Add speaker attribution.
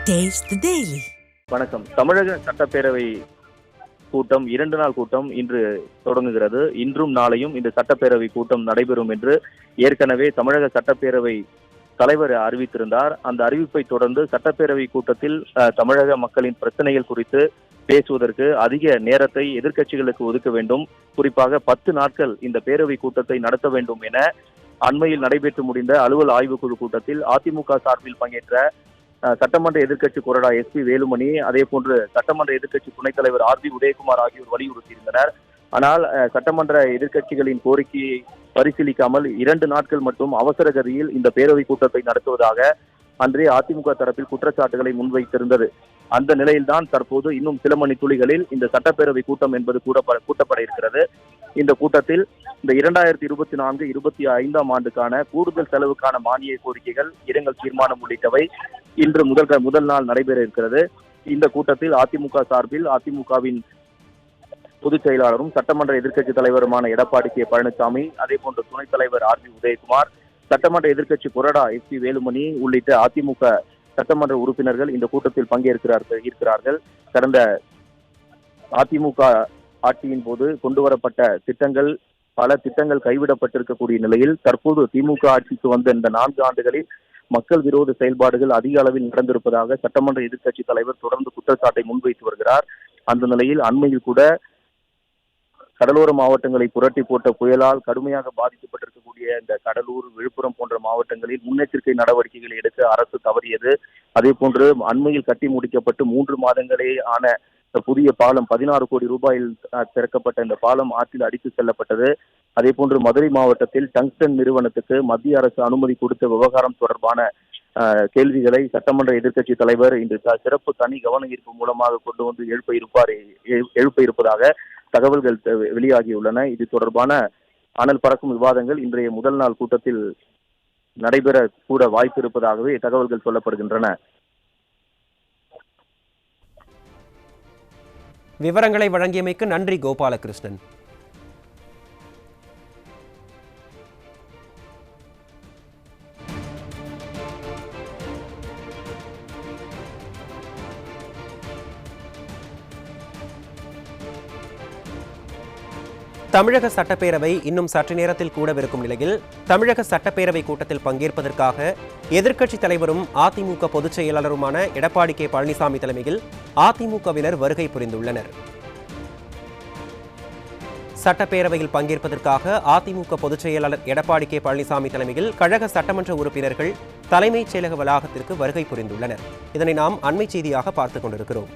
Speaker 1: Taste the Daily.
Speaker 2: வணக்கம். தமிழக சட்டப்பேரவை கூட்டம் 2 நாள் கூட்டம் இன்று தொடங்குகிறது. இன்றும் நாளையும் இந்த சட்டப்பேரவை கூட்டம் நடைபெறும் என்று ஏற்கனவே தமிழக சட்டப்பேரவை தலைவர் அறிவித்திருந்தார். அந்த அறிவிப்பை தொடர்ந்து சட்டப்பேரவை கூட்டத்தில் தமிழக மக்களின் பிரச்சனைகள் குறித்து பேசுவதற்கு அதிக நேரத்தை எதிர்க்கட்சிகளுக்கு ஒதுக்க வேண்டும், குறிப்பாக 10 நாட்கள் இந்த பேரவை கூட்டத்தை நடத்த வேண்டும் என அண்மையில் நடைபெற்று முடிந்த அலுவல் ஆய்வுக்குழு கூட்டத்தில் அதிமுக சார்பில் பங்கேற்ற சட்டமன்ற எதிர்க்கட்சி கொறடா எஸ்.பி. வேலுமணி, அதே போன்று சட்டமன்ற எதிர்க்கட்சி துணைத் தலைவர் ஆர்.பி. உதயகுமார் ஆகியோர் வலியுறுத்தியிருந்தனர். ஆனால் சட்டமன்ற எதிர்க்கட்சிகளின் கோரிக்கையை பரிசீலிக்காமல் 2 நாட்கள் மட்டும் அவசர கதியில் இந்த பேரவை கூட்டத்தை நடத்துவதாக அன்றே அதிமுக தரப்பில் குற்றச்சாட்டுகளை முன்வைத்திருந்தது. அந்த நிலையில்தான் தற்போது இன்னும் சில மணி துளிகளில் இந்த சட்டப்பேரவை கூட்டம் என்பது கூட்டப்பட இருக்கிறது. இந்த கூட்டத்தில் இந்த 2024-25 ஆண்டுக்கான கூடுதல் செலவுக்கான மானிய கோரிக்கைகள், இரங்கல் தீர்மானம் உள்ளிட்டவை இன்று முதல் நாள் நடைபெற இருக்கிறது. இந்த கூட்டத்தில் அதிமுக சார்பில் அதிமுகவின் பொதுச் செயலாளரும் சட்டமன்ற எதிர்க்கட்சி தலைவருமான எடப்பாடி கே. பழனிசாமி, அதே போன்று துணைத் தலைவர் ஆர்.பி. உதயகுமார், சட்டமன்ற எதிர்க்கட்சி கொறடா எஸ்.பி. வேலுமணி உள்ளிட்ட அதிமுக சட்டமன்ற உறுப்பினர்கள் இந்த கூட்டத்தில் பங்கேற்கிறார்கள். கடந்த அதிமுக ஆட்சியின் போது கொண்டு வரப்பட்ட திட்டங்கள், பல திட்டங்கள் கைவிடப்பட்டிருக்கக்கூடிய நிலையில் தற்போது திமுக ஆட்சிக்கு வந்த இந்த 4 ஆண்டுகளில் மக்கள் விரோத செயல்பாடுகள் அதிக அளவில் நடந்திருப்பதாக சட்டமன்ற எதிர்க்கட்சி தலைவர் தொடர்ந்து குற்றச்சாட்டை முன்வைத்து வருகிறார். அந்த நிலையில் அண்மையில் கூட கடலோர மாவட்டங்களை புரட்டி போட்ட புயலால் கடுமையாக பாதிக்கப்பட்டிருக்கக்கூடிய இந்த கடலூர், விழுப்புரம் போன்ற மாவட்டங்களில் முன்னெச்சரிக்கை நடவடிக்கைகளை எடுக்க அரசு தவறியது. அதே போன்று அண்மையில் கட்டி முடிக்கப்பட்டு 3 மாதங்களே ஆன புதிய பாலம் 16 கோடி ரூபாயில் திறக்கப்பட்ட இந்த பாலம் ஆற்றில் அடித்து செல்லப்பட்டது. அதே போன்று மதுரை மாவட்டத்தில் டங்ஸ்டன் நிறுவனத்துக்கு மத்திய அரசு அனுமதி கொடுத்த விவகாரம் தொடர்பான கேள்விகளை சட்டமன்ற எதிர்க்கட்சி தலைவர் இன்று சிறப்பு தனி கவன ஈர்ப்பு மூலமாக கொண்டு வந்து எழுப்ப இருப்பதாக தகவல்கள் வெளியாகியுள்ளன. இது தொடர்பான அனல் பறக்கும் விவாதங்கள் இன்றைய முதல் நாள் கூட்டத்தில் நடைபெற கூட வாய்ப்பு இருப்பதாகவே தகவல்கள் சொல்லப்படுகின்றன.
Speaker 3: விவரங்களை வழங்கியமைக்கு நன்றி கோபாலகிருஷ்ணன். தமிழக சட்டப்பேரவை இன்னும் சற்று நேரத்தில் கூடவிருக்கும் நிலையில் தமிழக சட்டப்பேரவை கூட்டத்தில் பங்கேற்பதற்காக எதிர்க்கட்சித் தலைவரும் அதிமுக பொதுச் செயலாளருமான எடப்பாடி கே. பழனிசாமி தலைமையில் அதிமுகவினர் வருகை புரிந்துள்ளனர். சட்டப்பேரவையில் பங்கேற்பதற்காக அதிமுக பொதுச் செயலாளர் எடப்பாடி கே. பழனிசாமி தலைமையில் கழக சட்டமன்ற உறுப்பினர்கள் தலைமைச் செயலக வளாகத்திற்கு வருகை புரிந்துள்ளனர். இதனை நாம் அண்மை செய்தியாக பார்த்துக் கொண்டிருக்கிறோம்.